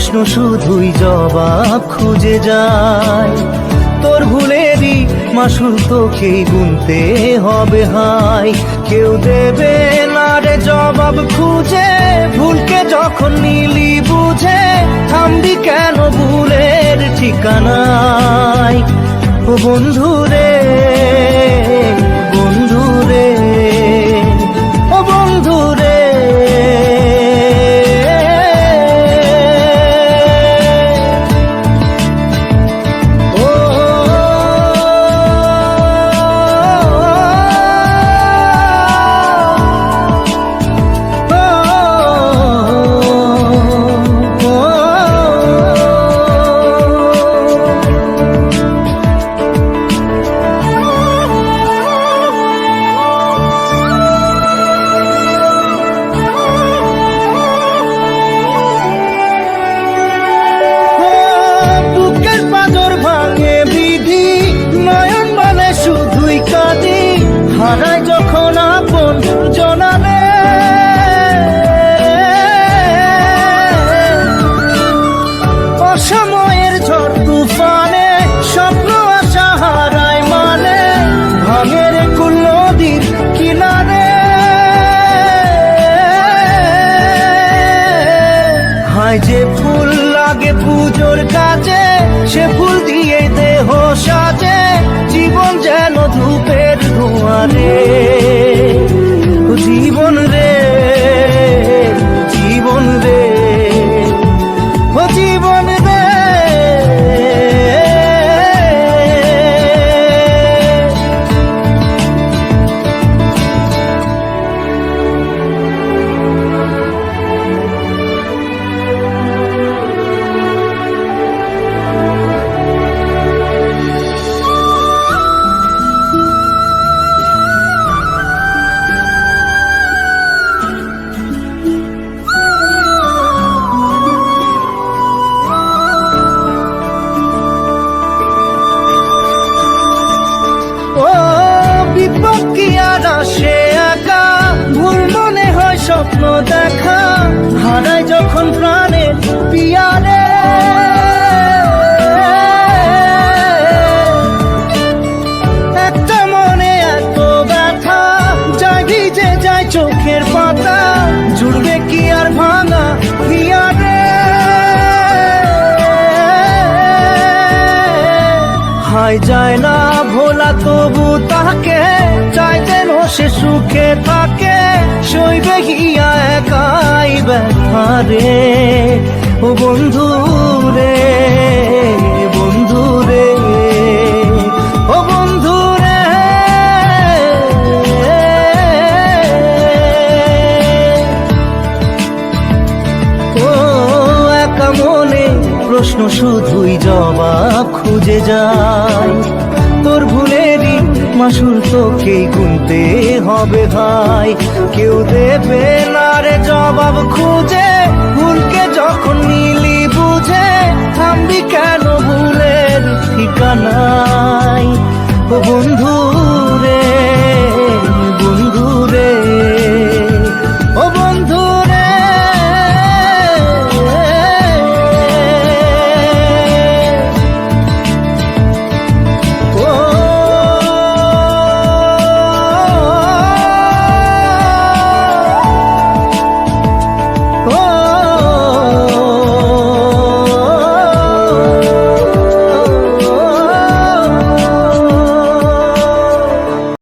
প্রশ্ন শুধুই জবাব খুঁজে যায়। তোর ভুলেরই মাসুল তোকেই গুনতে হবে হাই। কেউ দেবে না রে জবাব খুঁজে, ভুলকে যখন নিলি বুঝে থামবি কেন ভুলের ঠিকানায়। ও বন্ধু রে, বন্ধু রে, ও বন্ধু রে। হারায় যখন আপন জনালে, অসময়ের ঝড় তুফানে স্বপ্ন আশা হারায় মানে, ভাঙের কুল নদীর কিনারে। হায় যে ফুল লাগে পুজোর কাজে, সে ফুল দিয়ে দেহ সাজে, জীবন যেন ধূপের ধোঁয়ারে। জীবন রে, জীবন রে, ও জীবন রে। সে একা ভুল মনে হয় স্বপ্ন দেখা, হারায় যখন প্রাণের পিয়ারে। একটা মনে এত ব্যথা যায় ভিজে যায় চোখের পাতা, জুড়বে কি আর ভাঙা হিয়ারে। হায় যায় না ভোলা তবু তাকে চাই যেন সে সুখে থাকে, সইবে গিয়া একাই ব্যথা রে। ও বন্ধু রে, বন্ধু রে, ও বন্ধু রে। ও একা মনে প্রশ্ন শুধুই জবাব খুঁজে যায়। তোর ভুলেরই মাসুল তোকেই গুনতে হবে ভাই। কেউ দেবে না রে জবাব খুঁজে, ভুলকে যখন নিলি বুঝে থামবি।